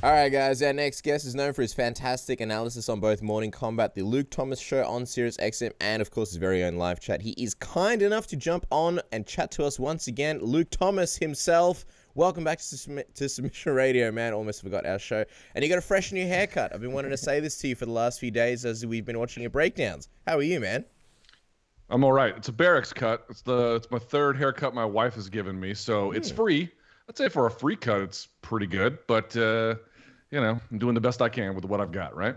All right, guys, our next guest is known for his fantastic analysis on both Morning Combat, the Luke Thomas Show on Sirius XM, and, of course, his very own live chat. He is kind enough to jump on and chat to us once again. Luke Thomas himself, welcome back to Submission Radio, man. Almost forgot our show. And you got a fresh new haircut. I've been wanting to say this to you for the last few days as we've been watching your breakdowns. How are you, man? I'm all right. It's a barracks cut. It's my third haircut my wife has given me, so it's free. I'd say for a free cut, it's pretty good, but I'm doing the best I can with what I've got, right?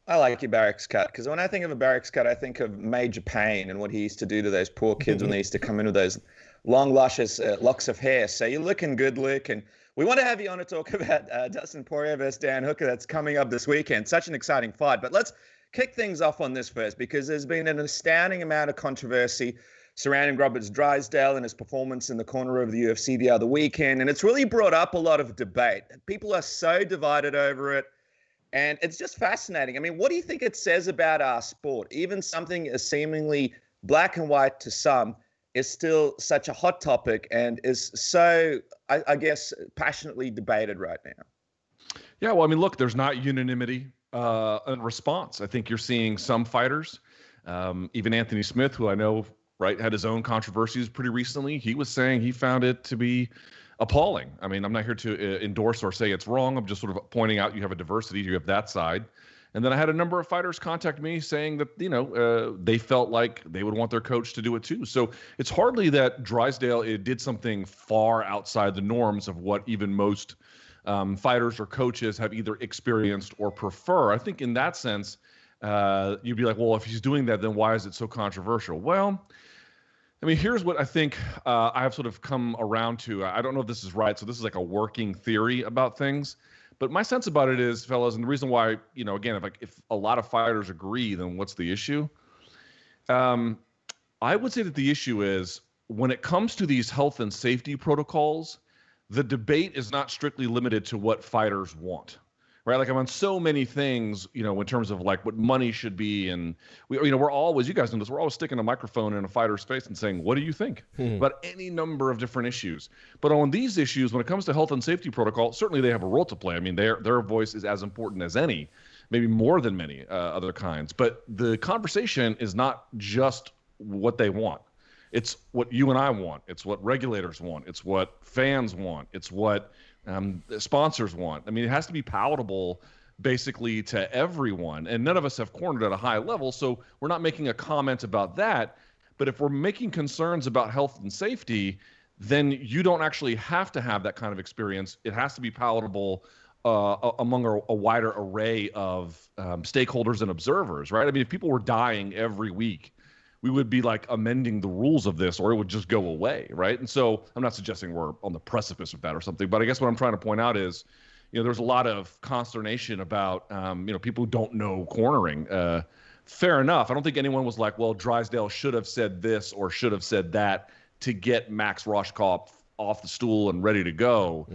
I like your barracks cut because when I think of a barracks cut, I think of Major Payne and what he used to do to those poor kids when they used to come in with those long, luscious locks of hair. So you're looking good, Luke. And we want to have you on to talk about Dustin Poirier versus Dan Hooker. That's coming up this weekend. Such an exciting fight. But let's kick things off on this first because there's been an astounding amount of controversy surrounding Robert's Drysdale and his performance in the corner of the UFC the other weekend. And it's really brought up a lot of debate. People are so divided over it. And it's just fascinating. I mean, what do you think it says about our sport? Even something as seemingly black and white to some is still such a hot topic and is so, I guess, passionately debated right now. Yeah, well, I mean, look, there's not unanimity in response. I think you're seeing some fighters, even Anthony Smith, who I know had his own controversies pretty recently. He was saying he found it to be appalling. I mean, I'm not here to endorse or say it's wrong. I'm just sort of pointing out you have a diversity. You have that side. And then I had a number of fighters contact me saying that, they felt like they would want their coach to do it too. So it's hardly that Drysdale did something far outside the norms of what even most fighters or coaches have either experienced or prefer. I think in that sense, you'd be like, well, if he's doing that, then why is it so controversial? Well, I mean, here's what I think I have sort of come around to. I don't know if this is right, so this is like a working theory about things. But my sense about it is, fellas, and the reason why, again, if a lot of fighters agree, then what's the issue? I would say that the issue is when it comes to these health and safety protocols, the debate is not strictly limited to what fighters want. Right, like I'm on so many things, in terms of like what money should be, and we're always, you guys know this, we're always sticking a microphone in a fighter's face and saying, "What do you think?" about any number of different issues. But on these issues, when it comes to health and safety protocol, certainly they have a role to play. I mean, their voice is as important as any, maybe more than many other kinds. But the conversation is not just what they want; it's what you and I want. It's what regulators want. It's what fans want. It's what sponsors want. I mean, it has to be palatable basically to everyone, and none of us have cornered at a high level, so we're not making a comment about that. But if we're making concerns about health and safety, then you don't actually have to have that kind of experience. It has to be palatable among a wider array of stakeholders and observers, right? I mean, if people were dying every week, we would be like amending the rules of this, or it would just go away, right? And so I'm not suggesting we're on the precipice of that or something, but I guess what I'm trying to point out is, there's a lot of consternation about, people who don't know cornering. Fair enough. I don't think anyone was like, well, Drysdale should have said this or should have said that to get Max Roshkoff off the stool and ready to go.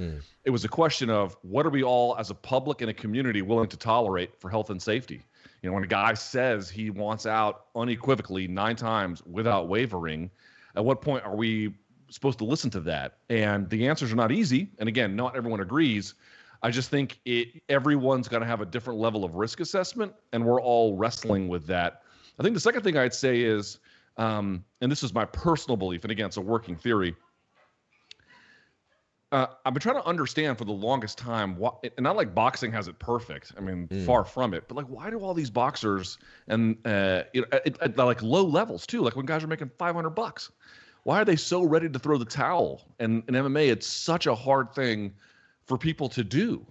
It was a question of what are we all as a public and a community willing to tolerate for health and safety? When a guy says he wants out unequivocally 9 times without wavering, at what point are we supposed to listen to that? And the answers are not easy. And again, not everyone agrees. I just think everyone's going to have a different level of risk assessment, and we're all wrestling with that. I think the second thing I'd say is, and this is my personal belief, and again, it's a working theory, I've been trying to understand for the longest time, and not like boxing has it perfect. I mean, far from it. But like, why do all these boxers and at like low levels too, like when guys are making $500, why are they so ready to throw the towel? And in MMA, it's such a hard thing for people to do.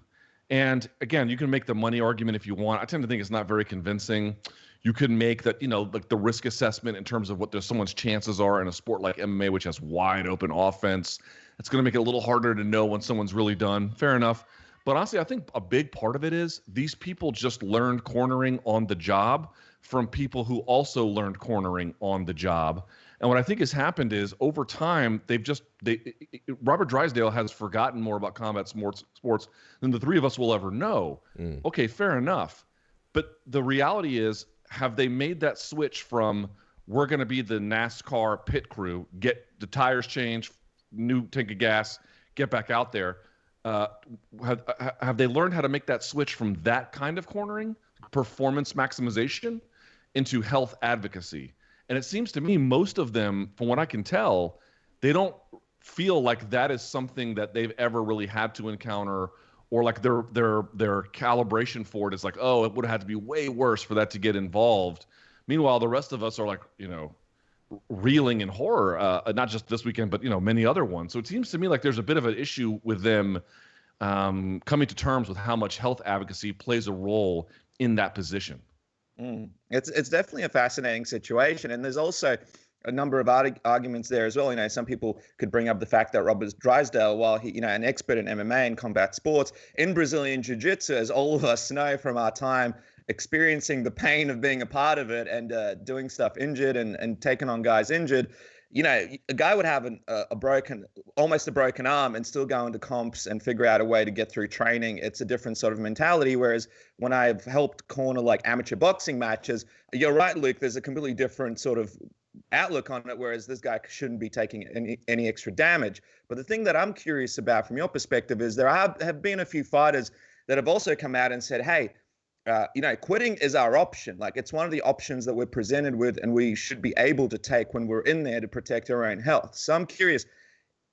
And again, you can make the money argument if you want. I tend to think it's not very convincing. You can make that, like the risk assessment in terms of what someone's chances are in a sport like MMA, which has wide open offense. It's going to make it a little harder to know when someone's really done. Fair enough. But honestly, I think a big part of it is these people just learned cornering on the job from people who also learned cornering on the job. And what I think has happened is over time, Robert Drysdale has forgotten more about combat sports than the three of us will ever know. Okay, fair enough. But the reality is, have they made that switch from we're going to be the NASCAR pit crew, get the tires changed, new tank of gas, get back out there? uh, have they learned how to make that switch from that kind of cornering, performance maximization, into health advocacy? And it seems to me most of them, from what I can tell, they don't feel like that is something that they've ever really had to encounter, or like their calibration for it is like, oh, it would have had to be way worse for that to get involved. Meanwhile, the rest of us are like, reeling in horror, not just this weekend, but many other ones. So it seems to me like there's a bit of an issue with them coming to terms with how much health advocacy plays a role in that position. It's definitely a fascinating situation, and there's also a number of arguments there as well. Some people could bring up the fact that Robert Drysdale, while he, an expert in MMA and combat sports, in Brazilian Jiu-Jitsu, as all of us know from our time experiencing the pain of being a part of it and doing stuff injured and taking on guys injured, a guy would have almost a broken arm and still go into comps and figure out a way to get through training. It's a different sort of mentality. Whereas when I've helped corner like amateur boxing matches, you're right, Luke, there's a completely different sort of outlook on it, whereas this guy shouldn't be taking any extra damage. But the thing that I'm curious about from your perspective is there have been a few fighters that have also come out and said, hey, quitting is our option. Like, it's one of the options that we're presented with and we should be able to take when we're in there to protect our own health. So I'm curious,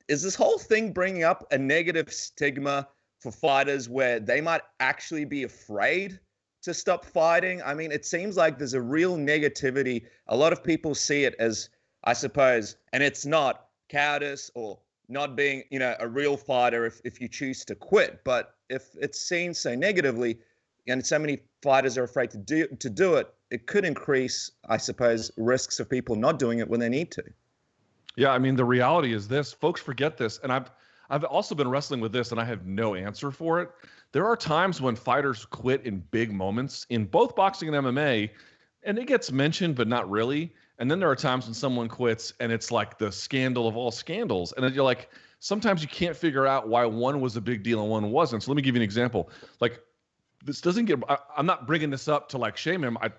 is this whole thing bringing up a negative stigma for fighters where they might actually be afraid to stop fighting? I mean, it seems like there's a real negativity. A lot of people see it as, I suppose, and it's not cowardice or not being, a real fighter if you choose to quit. But if it's seen so negatively, and so many fighters are afraid to do it, it could increase, I suppose, risks of people not doing it when they need to. Yeah, I mean, the reality is this. Folks forget this, and I've also been wrestling with this, and I have no answer for it. There are times when fighters quit in big moments in both boxing and MMA, and it gets mentioned, but not really. And then there are times when someone quits, and it's like the scandal of all scandals. And then you're like, sometimes you can't figure out why one was a big deal and one wasn't. So let me give you an example. Like, this doesn't get, I'm not bringing this up to like shame him. I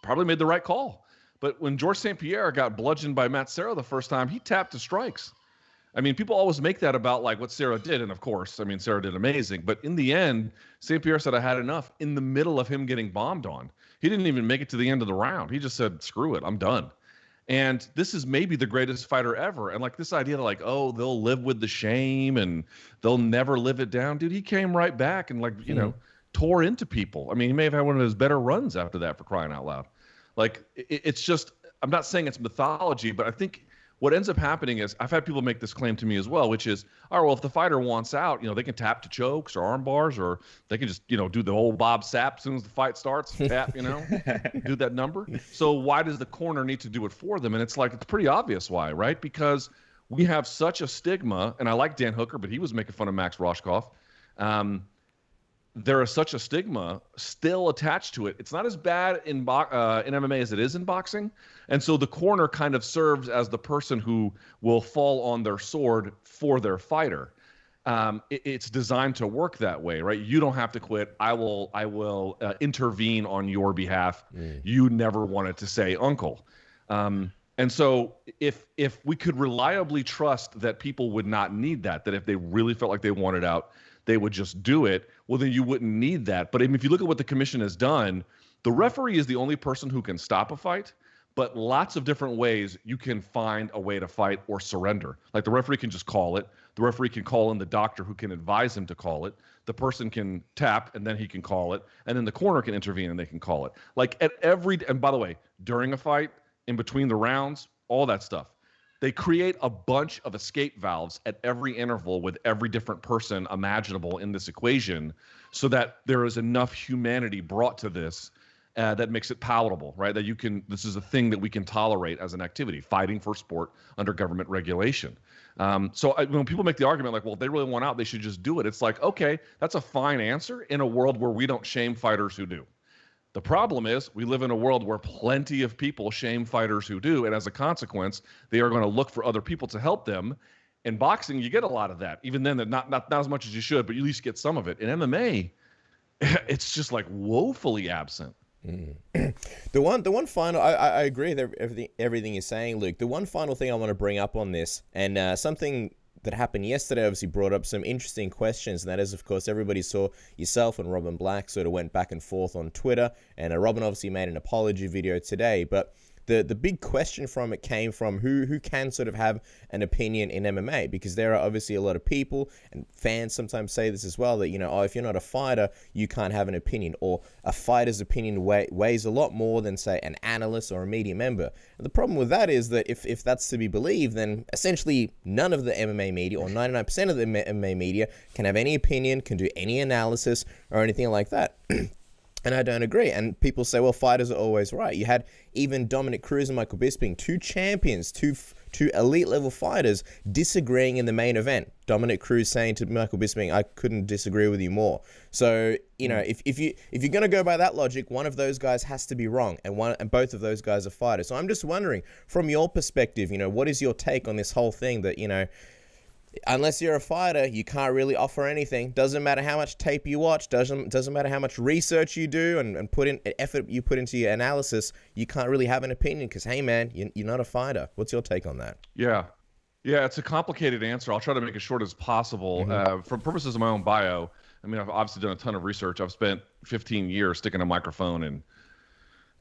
probably made the right call. But when Georges St. Pierre got bludgeoned by Matt Serra the first time, he tapped to strikes. I mean, people always make that about like what Serra did. And of course, I mean, Serra did amazing. But in the end, St. Pierre said, I had enough in the middle of him getting bombed on. He didn't even make it to the end of the round. He just said, screw it, I'm done. And this is maybe the greatest fighter ever. And like this idea that like, oh, they'll live with the shame and they'll never live it down. Dude, he came right back and like, tore into people. I mean, he may have had one of his better runs after that, for crying out loud. Like, it's just, I'm not saying it's mythology, but I think what ends up happening is, I've had people make this claim to me as well, which is, all right, well, if the fighter wants out, they can tap to chokes or arm bars, or they can just, do the old Bob Sapp as soon as the fight starts, tap, do that number. So why does the corner need to do it for them? And it's like, it's pretty obvious why, right? Because we have such a stigma, and I like Dan Hooker, but he was making fun of Max Roshkoff. There is such a stigma still attached to it. It's not as bad in MMA as it is in boxing. And so the corner kind of serves as the person who will fall on their sword for their fighter. It's designed to work that way, right? You don't have to quit. I will intervene on your behalf. You never wanted to say uncle. And so if we could reliably trust that people would not need that if they really felt like they wanted out, they would just do it, well, then you wouldn't need that. But if you look at what the commission has done, the referee is the only person who can stop a fight, but lots of different ways you can find a way to fight or surrender. Like the referee can just call it. The referee can call in the doctor who can advise him to call it. The person can tap and then he can call it. And then the corner can intervene and they can call it. Like and by the way, during a fight, in between the rounds, all that stuff. They create a bunch of escape valves at every interval with every different person imaginable in this equation so that there is enough humanity brought to this that makes it palatable, right? That this is a thing that we can tolerate as an activity, fighting for sport under government regulation. So when people make the argument like, well, if they really want out, they should just do it. It's like, okay, that's a fine answer in a world where we don't shame fighters who do. The problem is we live in a world where plenty of people shame fighters who do, and as a consequence, they are going to look for other people to help them. In boxing, you get a lot of that. Even then, not as much as you should, but you at least get some of it. In MMA, it's just like woefully absent. The one final, I agree with everything you're saying, Luke. The one final thing I want to bring up on this, and something that happened yesterday obviously brought up some interesting questions, and that is, of course, everybody saw yourself and Robin Black sort of went back and forth on Twitter, and Robin obviously made an apology video today, but the big question from it came from who can sort of have an opinion in MMA, because there are obviously a lot of people, and fans sometimes say this as well, that, you know, oh, if you're not a fighter, you can't have an opinion, or a fighter's opinion weighs a lot more than, say, an analyst or a media member. And the problem with that is that if that's to be believed, then essentially none of the MMA media, or 99% of the MMA media, can have any opinion, can do any analysis or anything like that. And I don't agree. And people say, well, fighters are always right. You had even Dominic Cruz and Michael Bisping, two champions, two elite level fighters, disagreeing in the main event. Dominic Cruz saying to Michael Bisping, I couldn't disagree with you more. So, you know, if you're going to go by that logic, one of those guys has to be wrong, and both of those guys are fighters. So I'm just wondering, from your perspective, you know, what is your take on this whole thing that, you know, unless you're a fighter, you can't really offer anything. Doesn't matter how much tape you watch, doesn't matter how much research you do and put in effort you put into your analysis, you can't really have an opinion because, hey, man, you're not a fighter. What's your take on that? Yeah, it's a complicated answer. I'll try to make it short as possible. For purposes of my own bio, I mean, I've obviously done a ton of research. I've spent 15 years sticking a microphone in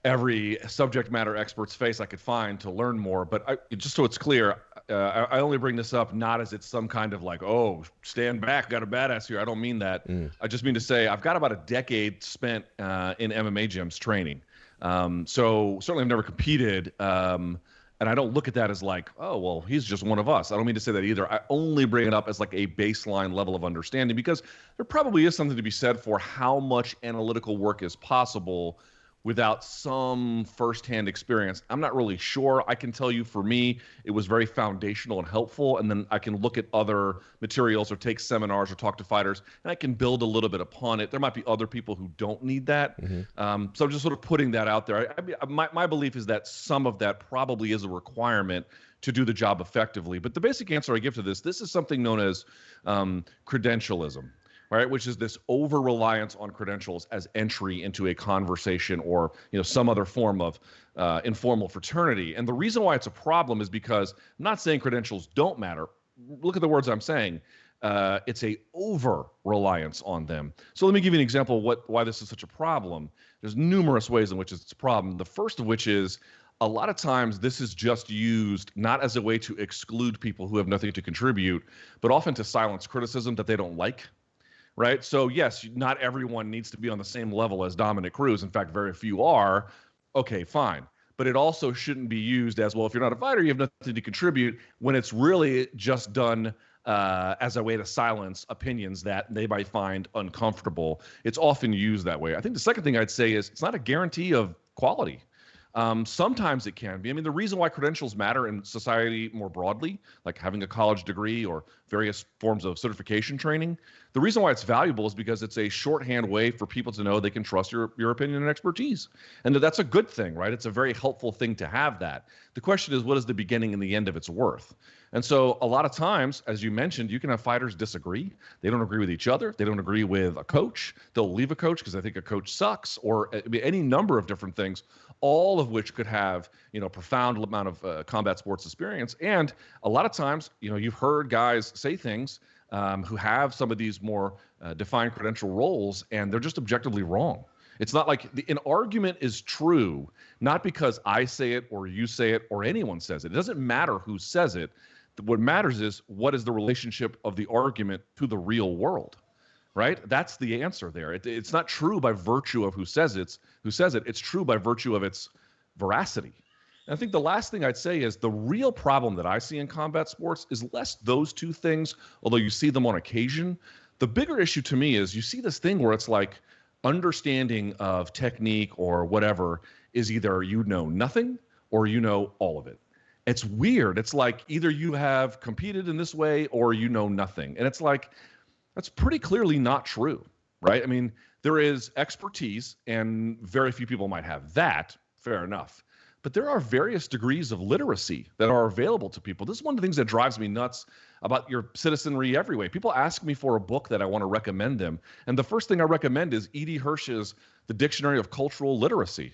every subject matter expert's face I could find to learn more. But just so it's clear, I only bring this up not as it's some kind of like, oh, stand back, got a badass here. I don't mean that. I just mean to say I've got about a decade spent in MMA gyms training. So certainly I've never competed. And I don't look at that as like, oh, well, he's just one of us. I don't mean to say that either. I only bring it up as like a baseline level of understanding, because there probably is something to be said for how much analytical work is possible without some firsthand experience. I'm not really sure. I can tell you, for me, it was very foundational and helpful. And then I can look at other materials or take seminars or talk to fighters, and I can build a little bit upon it. There might be other people who don't need that. So I'm just sort of putting that out there. My belief is that some of that probably is a requirement to do the job effectively. But the basic answer I give to this is something known as credentialism. Right, which is this over-reliance on credentials as entry into a conversation or, you know, some other form of informal fraternity. And the reason why it's a problem is because I'm not saying credentials don't matter. Look at the words I'm saying. It's a over-reliance on them. So let me give you an example of why this is such a problem. There's numerous ways in which it's a problem. The first of which is, a lot of times this is just used not as a way to exclude people who have nothing to contribute, but often to silence criticism that they don't like. Right. So, yes, not everyone needs to be on the same level as Dominic Cruz. In fact, very few are. OK, fine. But it also shouldn't be used as, well, if you're not a fighter, you have nothing to contribute, when it's really just done as a way to silence opinions that they might find uncomfortable. It's often used that way. I think the second thing I'd say is it's not a guarantee of quality. Sometimes it can be. I mean, the reason why credentials matter in society more broadly, like having a college degree or various forms of certification training, the reason why it's valuable is because it's a shorthand way for people to know they can trust your opinion and expertise. And that's a good thing, right? It's a very helpful thing to have that. The question is, what is the beginning and the end of its worth? And so a lot of times, as you mentioned, you can have fighters disagree. They don't agree with each other. They don't agree with a coach. They'll leave a coach because they think a coach sucks, or any number of different things, all of which could have, you know, profound amount of combat sports experience. And a lot of times, you know, you've heard guys say things who have some of these more defined credential roles, and they're just objectively wrong. It's not like an argument is true, not because I say it or you say it or anyone says it. It doesn't matter who says it. What matters is, what is the relationship of the argument to the real world, right? That's the answer there. It's not true by virtue of who says it. It's true by virtue of its veracity. And I think the last thing I'd say is the real problem that I see in combat sports is less those two things, although you see them on occasion. The bigger issue to me is you see this thing where it's like understanding of technique or whatever is either you know nothing or you know all of it. It's weird. It's like either you have competed in this way or you know nothing. And it's like, that's pretty clearly not true, right? I mean, there is expertise, and very few people might have that. Fair enough. But there are various degrees of literacy that are available to people. This is one of the things that drives me nuts about your citizenry every way. People ask me for a book that I want to recommend them. And the first thing I recommend is E.D. Hirsch's The Dictionary of Cultural Literacy.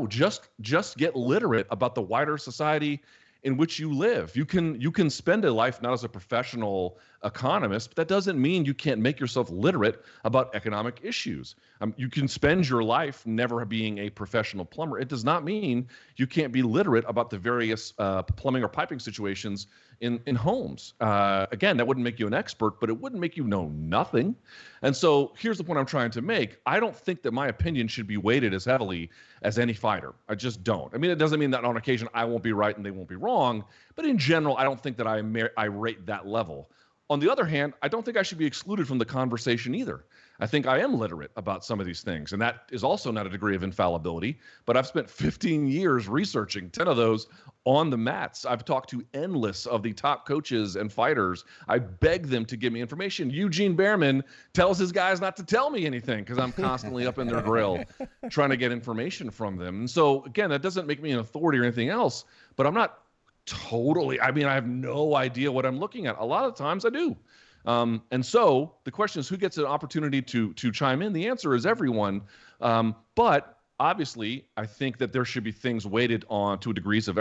Just get literate about the wider society in which you live. You can spend a life not as a professional economist, but that doesn't mean you can't make yourself literate about economic issues. You can spend your life never being a professional plumber. It does not mean you can't be literate about the various plumbing or piping situations in homes. Again, that wouldn't make you an expert, but it wouldn't make you know nothing. And so here's the point I'm trying to make. I don't think that my opinion should be weighted as heavily as any fighter. I just don't. I mean, it doesn't mean that on occasion I won't be right and they won't be wrong, but in general, I don't think that I rate that level. On the other hand, I don't think I should be excluded from the conversation either. I think I am literate about some of these things, and that is also not a degree of infallibility, but I've spent 15 years researching, 10 of those on the mats. I've talked to endless of the top coaches and fighters. I beg them to give me information. Eugene Behrman tells his guys not to tell me anything because I'm constantly up in their grill trying to get information from them. And so, again, that doesn't make me an authority or anything else, but I'm not totally, I have no idea what I'm looking at. A lot of times I do. And so the question is, who gets an opportunity to chime in? The answer is everyone. But obviously, I think that there should be things weighted on to degrees of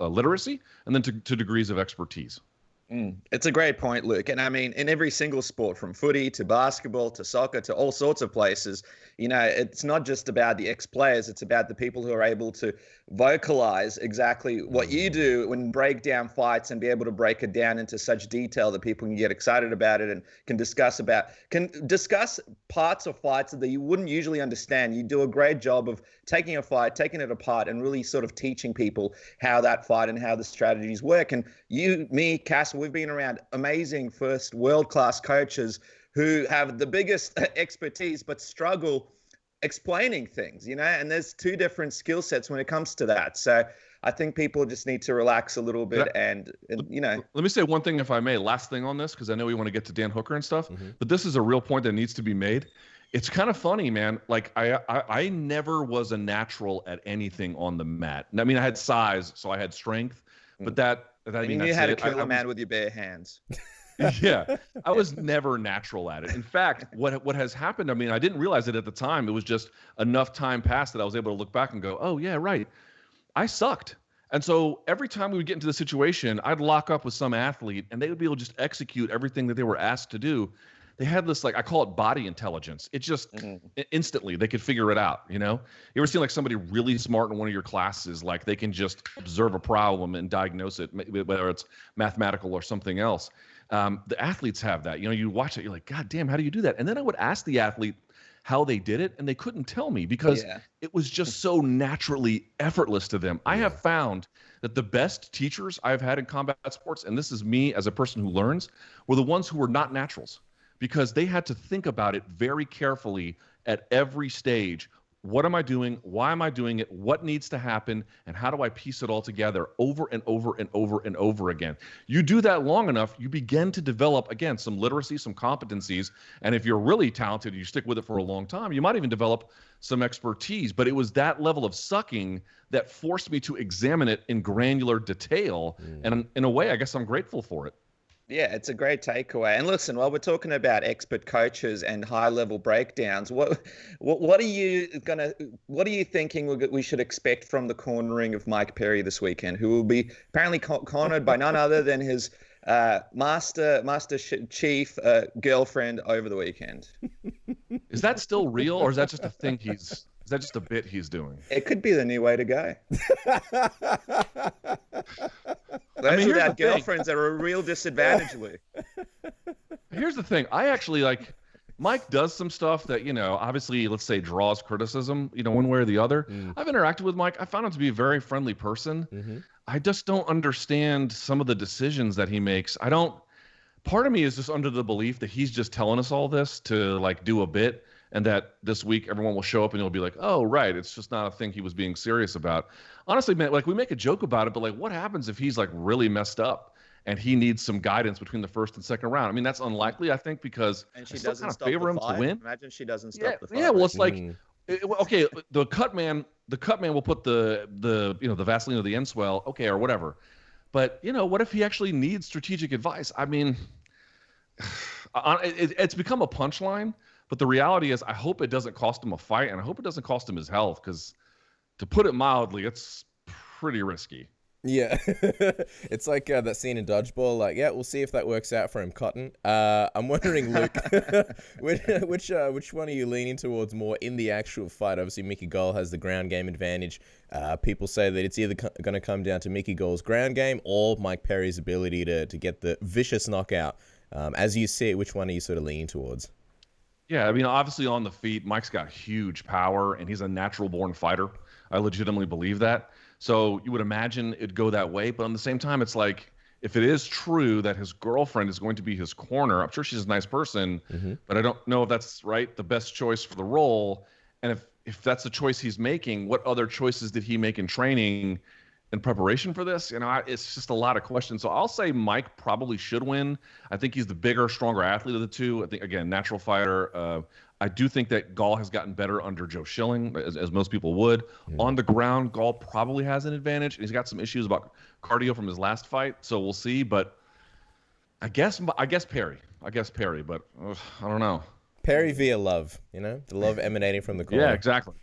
literacy and then to degrees of expertise. It's a great point, Luke. And I mean, in every single sport, from footy to basketball to soccer to all sorts of places, it's not just about the ex-players. It's about the people who are able to vocalize exactly what you do and break down fights and be able to break it down into such detail that people can get excited about it and can discuss parts of fights that you wouldn't usually understand. You do a great job of taking a fight, taking it apart, and really sort of teaching people how that fight and how the strategies work. And you, me, Cass, we've been around amazing first world-class coaches who have the biggest expertise but struggle explaining things, and there's two different skill sets when it comes to that. So I think people just need to relax a little bit and Let me say one thing, if I may, last thing on this, because I know we want to get to Dan Hooker and stuff, but this is a real point that needs to be made. It's kind of funny, man. Like I never was a natural at anything on the mat. I mean, I had size, so I had strength, but you had to kill a man with your bare hands. Yeah, I was never natural at it. In fact, what has happened, I didn't realize it at the time. It was just enough time passed that I was able to look back and go, oh, yeah, right. I sucked. And so every time we would get into the situation, I'd lock up with some athlete and they would be able to just execute everything that they were asked to do. They had this, I call it body intelligence. It just instantly, they could figure it out, You ever seen somebody really smart in one of your classes, they can just observe a problem and diagnose it, whether it's mathematical or something else. The athletes have that. You watch it, you're like, God damn, how do you do that? And then I would ask the athlete how they did it, and they couldn't tell me because it was just so naturally effortless to them. I have found that the best teachers I've had in combat sports, and this is me as a person who learns, were the ones who were not naturals, because they had to think about it very carefully at every stage. What am I doing? Why am I doing it? What needs to happen? And how do I piece it all together over and over and over and over again? You do that long enough, you begin to develop, again, some literacy, some competencies. And if you're really talented, you stick with it for a long time, you might even develop some expertise. But it was that level of sucking that forced me to examine it in granular detail. And in a way, I guess I'm grateful for it. Yeah, it's a great takeaway. And listen, while we're talking about expert coaches and high-level breakdowns, what are you thinking we should expect from the cornering of Mike Perry this weekend, who will be apparently cornered by none other than his master chief girlfriend over the weekend? Is that still real, or is that just a thing Is that just a bit he's doing? It could be the new way to go. Those without girlfriends are a real disadvantage, Lou. Here's the thing. I actually Mike does some stuff that, obviously, let's say draws criticism, one way or the other. I've interacted with Mike. I found him to be a very friendly person. I just don't understand some of the decisions that he makes. Part of me is just under the belief that he's just telling us all this to do a bit, and that this week everyone will show up and it'll be like, oh, right, it's just not a thing he was being serious about. Honestly, man, we make a joke about it, but what happens if he's really messed up and he needs some guidance between the first and second round? That's unlikely, I think, because I still kind of favor him to win. Imagine she doesn't stop the fight. Yeah, well, it's okay, the cut man will put the Vaseline or the N-Swell, okay, or whatever. But, what if he actually needs strategic advice? It's become a punchline. But the reality is, I hope it doesn't cost him a fight, and I hope it doesn't cost him his health, because to put it mildly, it's pretty risky. Yeah, it's like that scene in Dodgeball. Like, yeah, we'll see if that works out for him, Cotton. I'm wondering, Luke, which one are you leaning towards more in the actual fight? Obviously, Mickey Gall has the ground game advantage. People say that it's either going to come down to Mickey Gall's ground game or Mike Perry's ability to get the vicious knockout. As you see it, which one are you sort of leaning towards? Yeah, I mean, obviously on the feet, Mike's got huge power, and he's a natural-born fighter. I legitimately believe that. So you would imagine it'd go that way, but on the same time, it's like if it is true that his girlfriend is going to be his corner, I'm sure she's a nice person, but I don't know if that's the best choice for the role. And if that's the choice he's making, what other choices did he make in training in preparation for this? It's just a lot of questions. So I'll say Mike probably should win. I think he's the bigger, stronger athlete of the two. I think, again, natural fighter. I do think that Gall has gotten better under Joe Schilling, as most people would. On the ground, Gall probably has an advantage. He's got some issues about cardio from his last fight, so we'll see. But I guess Perry. But I don't know. Perry via love, the love emanating from the corner. Yeah, exactly.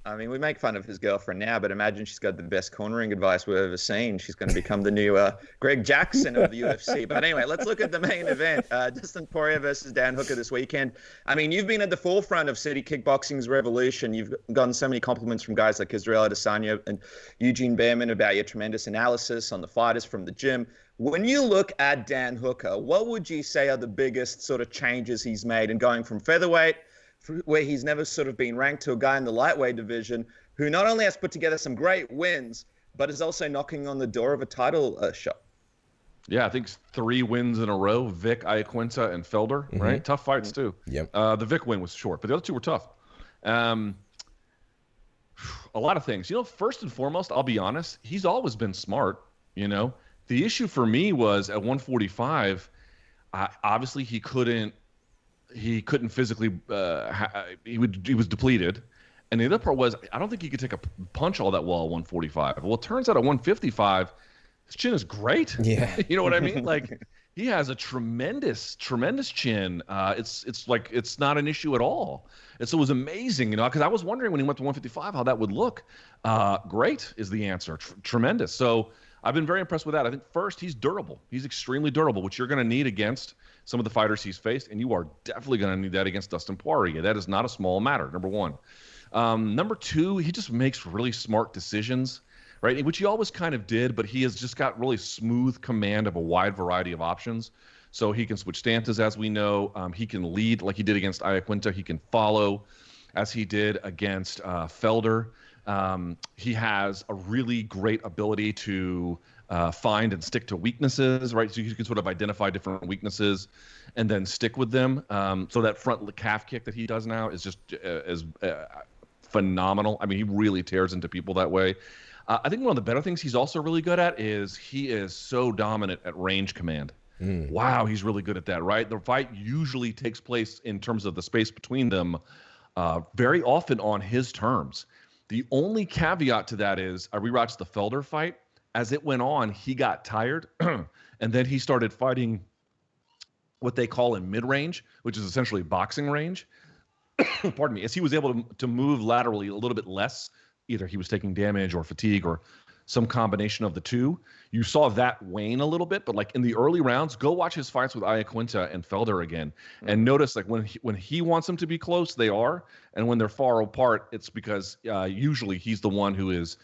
I mean, we make fun of his girlfriend now, but imagine she's got the best cornering advice we've ever seen. She's going to become the new Greg Jackson of the UFC. But anyway, let's look at the main event. Dustin Poirier versus Dan Hooker this weekend. I mean, you've been at the forefront of city kickboxing's revolution. You've gotten so many compliments from guys like Israel Adesanya and Eugene Behrman about your tremendous analysis on the fighters from the gym. When you look at Dan Hooker, what would you say are the biggest sort of changes he's made in going from featherweight, where he's never sort of been ranked, to a guy in the lightweight division who not only has put together some great wins, but is also knocking on the door of a title shot? Yeah, I think 3 wins in a row: Vic, Iaquinta, and Felder. Right, tough fights too. Yep. The Vic win was short, but the other two were tough. A lot of things. First and foremost, I'll be honest, he's always been smart. The issue for me was at 145. Obviously, he couldn't physically. He was depleted, and the other part was I don't think he could take a punch all that well at 145. Well, it turns out at 155, his chin is great. Yeah, you know what I mean. Like he has a tremendous chin. It's not an issue at all. And so it was amazing, because I was wondering when he went to 155 how that would look. Great is the answer. Tremendous. So I've been very impressed with that. I think first, he's durable. He's extremely durable, which you're going to need against some of the fighters he's faced, and you are definitely going to need that against Dustin Poirier. That is not a small matter, number one. Number two, he just makes really smart decisions, right? Which he always kind of did, but he has just got really smooth command of a wide variety of options. So he can switch stances, as we know. He can lead like he did against Iaquinta. He can follow, as he did against Felder. He has a really great ability to find and stick to weaknesses, right? So you can sort of identify different weaknesses and then stick with them. So that front calf kick that he does now is just phenomenal. I mean, he really tears into people that way. I think one of the better things he's also really good at is he is so dominant at range command. Wow, he's really good at that, right? The fight usually takes place in terms of the space between them very often on his terms. The only caveat to that is I rewatched the Felder fight. As it went on, he got tired, and then he started fighting what they call in mid-range, which is essentially boxing range. Pardon me. As he was able to move laterally a little bit less, either he was taking damage or fatigue or some combination of the two. You saw that wane a little bit, but like in the early rounds, go watch his fights with Iaquinta and Felder again, and notice like when he wants them to be close, they are, and when they're far apart, it's because usually he's the one who is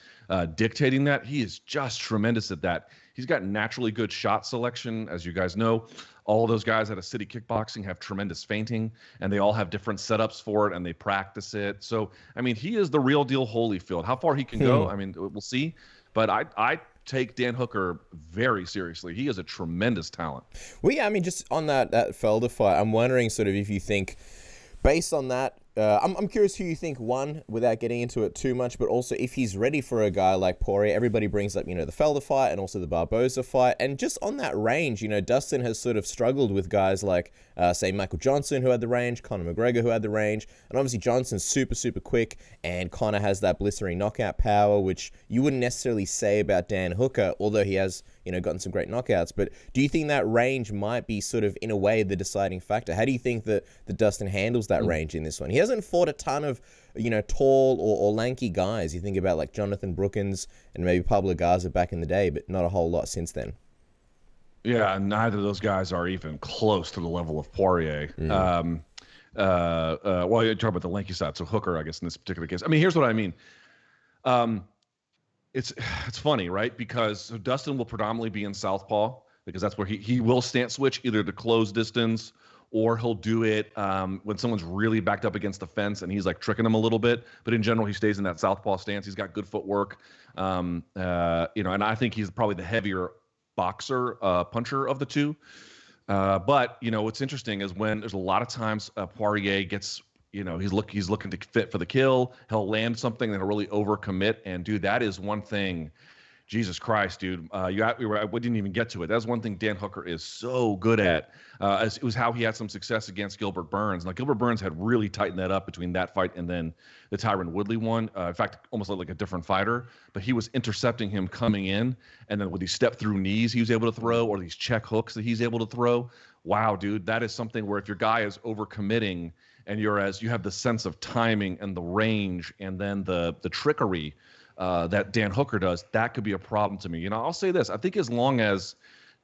dictating that. He is just tremendous at that. He's got naturally good shot selection, as you guys know. All those guys at a city kickboxing have tremendous feinting, and they all have different setups for it, and they practice it. So, I mean, he is the real deal Holyfield. How far he can go, I mean, we'll see. But I take Dan Hooker very seriously. He is a tremendous talent. Well, yeah, I mean, just on that Felder fight, I'm wondering sort of if you think, based on that, I'm curious who you think won without getting into it too much, but also if he's ready for a guy like Poirier. Everybody brings up, the Felder fight and also the Barboza fight. And just on that range, Dustin has sort of struggled with guys like, say, Michael Johnson, who had the range, Conor McGregor, who had the range. And obviously Johnson's super, super quick, and Conor has that blistering knockout power, which you wouldn't necessarily say about Dan Hooker, although he has, gotten some great knockouts. But do you think that range might be sort of, in a way, the deciding factor? How do you think that Dustin handles that range in this one? He hasn't fought a ton of, tall or lanky guys. You think about like Jonathan Brookins and maybe Pablo Garza back in the day, but not a whole lot since then. Yeah, neither of those guys are even close to the level of Poirier. Well, you're talking about the lanky side, so Hooker, I guess, in this particular case. I mean, here's what I mean. It's funny, right? Because Dustin will predominantly be in southpaw because that's where he will stance switch either to close distance or he'll do it when someone's really backed up against the fence and he's like tricking them a little bit. But in general, he stays in that southpaw stance. He's got good footwork, and I think he's probably the heavier puncher of the two. But what's interesting is when there's a lot of times Poirier gets, he's looking to fit for the kill. He'll land something that'll really overcommit. And dude, that is one thing. Jesus Christ, dude. We didn't even get to it. That's one thing Dan Hooker is so good at. It was how he had some success against Gilbert Burns. Now, Gilbert Burns had really tightened that up between that fight and then the Tyron Woodley one. In fact, almost looked like a different fighter. But he was intercepting him coming in. And then with these step-through knees he was able to throw or these check hooks that he's able to throw. Wow, dude, that is something where if your guy is overcommitting and you have the sense of timing and the range and then the trickery that Dan Hooker does, that could be a problem to me. I'll say this. I think as long as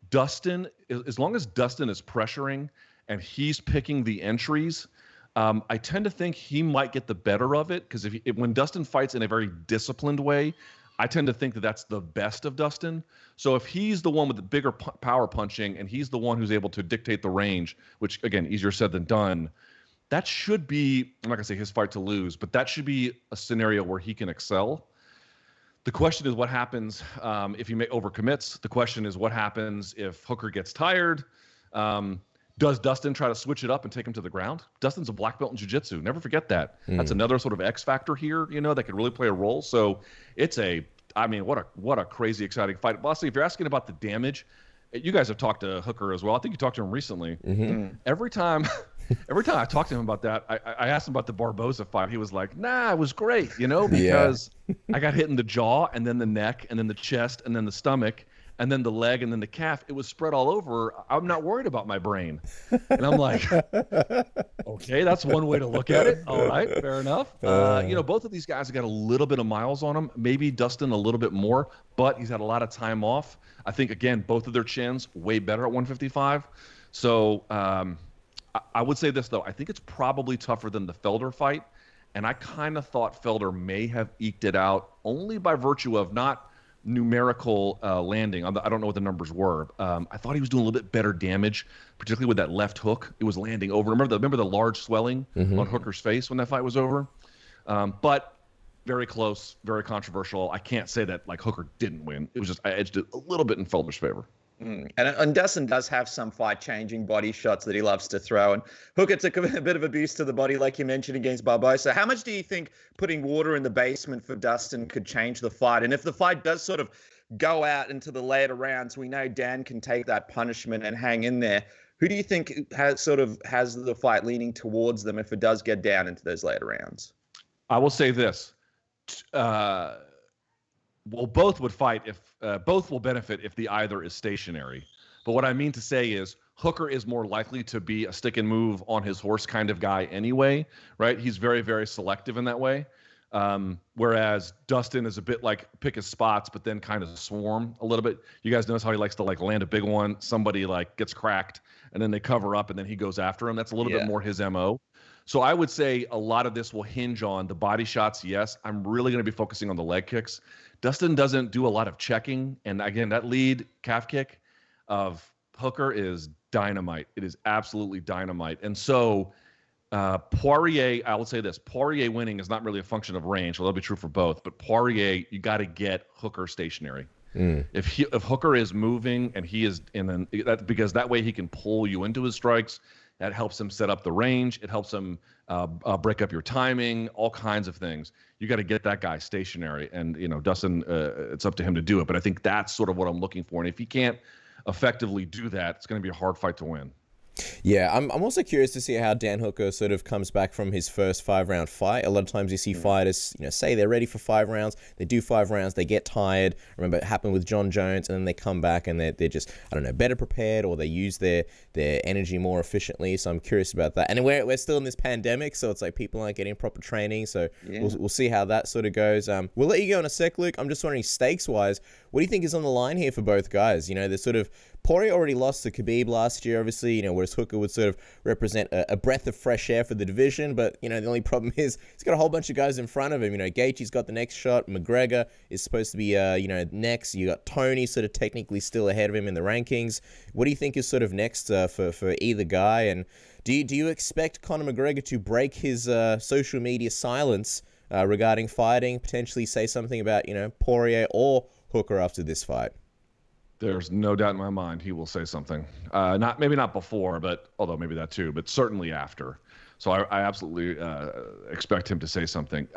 Dustin is pressuring and he's picking the entries, I tend to think he might get the better of it because when Dustin fights in a very disciplined way, I tend to think that that's the best of Dustin. So if he's the one with the bigger power punching and he's the one who's able to dictate the range, which, again, easier said than done, that should be, I'm not going to say his fight to lose, but that should be a scenario where he can excel. The question is what happens if he overcommits. The question is what happens if Hooker gets tired. Does Dustin try to switch it up and take him to the ground? Dustin's a black belt in jiu-jitsu. Never forget that. That's another sort of X factor here, that could really play a role. So it's what a crazy, exciting fight. Bossy, if you're asking about the damage, you guys have talked to Hooker as well. I think you talked to him recently. Mm-hmm. Every time I talked to him about that, I asked him about the Barboza fight. He was like, nah, it was great, because I got hit in the jaw and then the neck and then the chest and then the stomach and then the leg and then the calf. It was spread all over. I'm not worried about my brain. And I'm like, okay, that's one way to look at it. All right, fair enough. Both of these guys have got a little bit of miles on them. Maybe Dustin a little bit more, but he's had a lot of time off. I think, again, both of their chins way better at 155. So I would say this, though. I think it's probably tougher than the Felder fight. And I kind of thought Felder may have eked it out only by virtue of not numerical landing. I don't know what the numbers were. I thought he was doing a little bit better damage, particularly with that left hook. It was landing over. Remember the large swelling on Hooker's face when that fight was over? But very close, very controversial. I can't say that like Hooker didn't win. It was just I edged it a little bit in Felder's favor. And Dustin does have some fight-changing body shots that he loves to throw. And Hooker took a bit of a boost to the body, like you mentioned, against Barboza. How much do you think putting water in the basement for Dustin could change the fight? And if the fight does sort of go out into the later rounds, we know Dan can take that punishment and hang in there. Who do you think has the fight leaning towards them if it does get down into those later rounds? I will say this. Both would fight if both will benefit if the either is stationary. But what I mean to say is Hooker is more likely to be a stick and move on his horse kind of guy anyway, right? He's very, very selective in that way. Whereas Dustin is a bit like pick his spots, but then kind of swarm a little bit. You guys notice how he likes to like land a big one. Somebody like gets cracked and then they cover up and then he goes after him. That's a little bit more his MO. So I would say a lot of this will hinge on the body shots. Yes, I'm really going to be focusing on the leg kicks. Dustin doesn't do a lot of checking. And again, that lead calf kick of Hooker is dynamite. It is absolutely dynamite. And so Poirier, I will say this, Poirier winning is not really a function of range. Well, that'll be true for both. But Poirier, you got to get Hooker stationary. If Hooker is moving and he is because that way he can pull you into his strikes. That helps him set up the range. It helps him break up your timing, all kinds of things. You got to get that guy stationary. And, Dustin, it's up to him to do it. But I think that's sort of what I'm looking for. And if he can't effectively do that, it's going to be a hard fight to win. Yeah, I'm also curious to see how Dan Hooker sort of comes back from his first 5-round fight. A lot of times you see fighters, say they're ready for 5 rounds, they do 5 rounds, they get tired. I remember it happened with John Jones, and then they come back and they're just, I don't know, better prepared, or they use their energy more efficiently. So I'm curious about that. And we're still in this pandemic, so it's like people aren't getting proper training. So we'll see how that sort of goes. We'll let you go in a sec, Luke. I'm just wondering, stakes-wise, what do you think is on the line here for both guys? They're sort of, Poirier already lost to Khabib last year, obviously, whereas Hooker would sort of represent a breath of fresh air for the division. But, the only problem is he's got a whole bunch of guys in front of him. Gaethje's got the next shot. McGregor is supposed to be, next. You got Tony sort of technically still ahead of him in the rankings. What do you think is sort of next for either guy? And do you expect Conor McGregor to break his social media silence regarding fighting, potentially say something about, Poirier or Hooker after this fight? There's no doubt in my mind he will say something. Maybe not before, but although maybe that too, but certainly after. So I absolutely expect him to say something.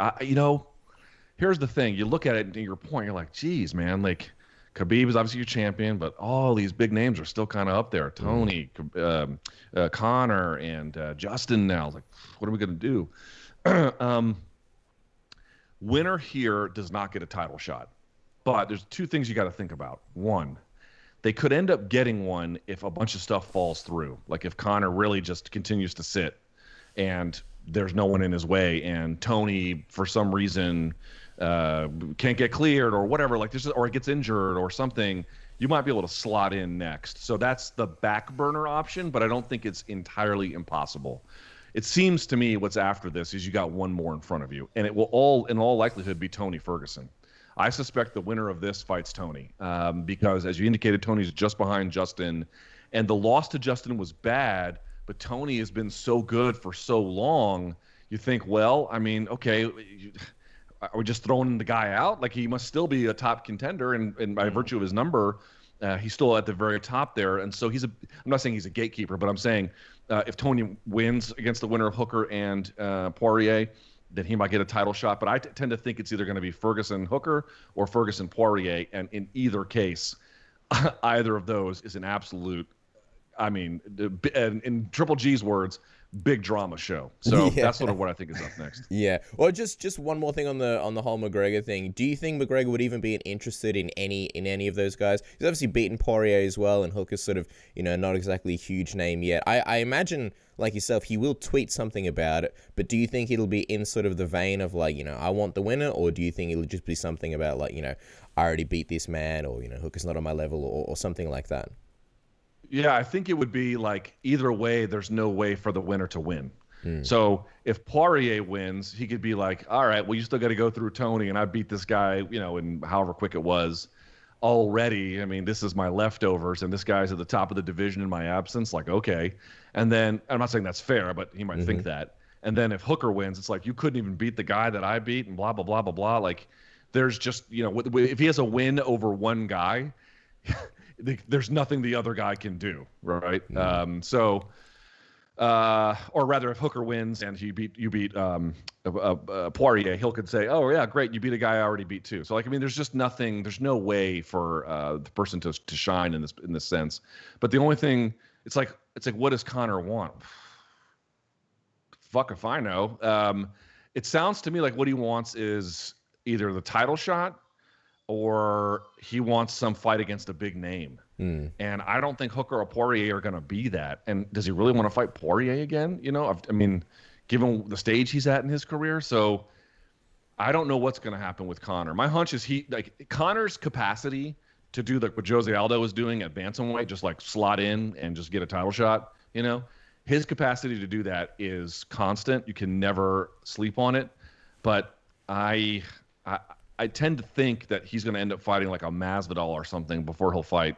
Here's the thing: you look at it, and to your point, you're like, "Geez, man! Like, Khabib is obviously your champion, but all these big names are still kind of up there. Tony, Conor, and Justin. Now, like, what are we gonna do?" Winner here does not get a title shot, but there's 2 things you got to think about. One, they could end up getting one if a bunch of stuff falls through. Like if Conor really just continues to sit and there's no one in his way, and Tony, for some reason, can't get cleared or whatever, or it gets injured or something, you might be able to slot in next. So that's the back burner option, but I don't think it's entirely impossible. It seems to me what's after this is you got one more in front of you, and it will in all likelihood be Tony Ferguson. I suspect the winner of this fights Tony, because, as you indicated, Tony's just behind Justin, and the loss to Justin was bad, but Tony has been so good for so long. You think, well, I mean, okay, are we just throwing the guy out? Like, he must still be a top contender, and by virtue of his number, he's still at the very top there. And so I'm not saying he's a gatekeeper, but I'm saying if Tony wins against the winner of Hooker and Poirier, then he might get a title shot. But I tend to think it's either going to be Ferguson-Hooker or Ferguson-Poirier. And in either case, either of those is an absolute, in Triple G's words, big drama show. So that's sort of what I think is up next. Yeah. Well, just one more thing on the whole McGregor thing. Do you think McGregor would even be interested in any of those guys? He's obviously beaten Poirier as well, and Hooker's sort of, not exactly a huge name yet. I imagine, like yourself, he will tweet something about it, but do you think it'll be in sort of the vein of like, I want the winner, or do you think it'll just be something about like, I already beat this man, or, Hooker's not on my level, or something like that? Yeah, I think it would be like either way, there's no way for the winner to win. So if Poirier wins, he could be like, all right, well, you still got to go through Tony, and I beat this guy, in however quick it was already. I mean, this is my leftovers, and this guy's at the top of the division in my absence. Like, okay. And then, I'm not saying that's fair, but he might think that. And then if Hooker wins, it's like, you couldn't even beat the guy that I beat, and blah, blah, blah, blah, blah. Like, there's just, if he has a win over one guy, there's nothing the other guy can do, right? Or rather, if Hooker wins and you beat Poirier, he could say, "Oh yeah, great, you beat a guy I already beat too." So there's just nothing. There's no way for the person to shine in this sense. But the only thing, it's like, what does Conor want? Fuck if I know. It sounds to me like what he wants is either the title shot, or he wants some fight against a big name. And I don't think Hooker or Poirier are going to be that. And does he really want to fight Poirier again? Given the stage he's at in his career. So I don't know what's going to happen with Conor. My hunch is Conor's capacity to do like what Jose Aldo is doing at bantamweight, just like slot in and just get a title shot. His capacity to do that is constant. You can never sleep on it. But I tend to think that he's going to end up fighting like a Masvidal or something before he'll fight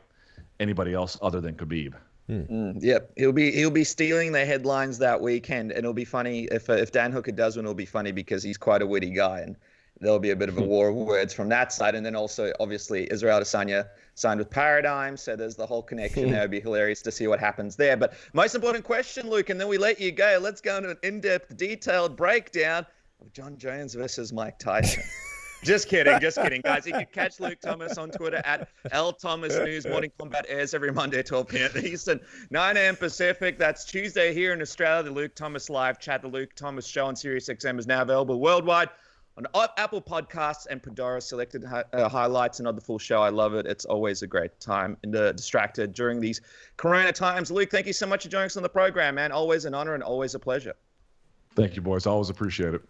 anybody else other than Khabib. Yep, he'll be stealing the headlines that weekend, and it'll be funny if Dan Hooker does win. It'll be funny because he's quite a witty guy, and there'll be a bit of a war of words from that side. And then also, obviously, Israel Adesanya signed with Paradigm, so there's the whole connection there. It'd be hilarious to see what happens there. But most important question, Luke, and then we let you go. Let's go into an in-depth, detailed breakdown of John Jones versus Mike Tyson. Just kidding, guys. You can catch Luke Thomas on Twitter at @LThomasNews. Morning Combat airs every Monday, 12 p.m. Eastern, 9 a.m. Pacific. That's Tuesday here in Australia. The Luke Thomas live chat, the Luke Thomas show on SiriusXM is now available worldwide on Apple Podcasts and Pandora selected highlights. Another full show. I love it. It's always a great time and distracted during these Corona times. Luke, thank you so much for joining us on the program, man. Always an honor and always a pleasure. Thank you, boys. Always appreciate it.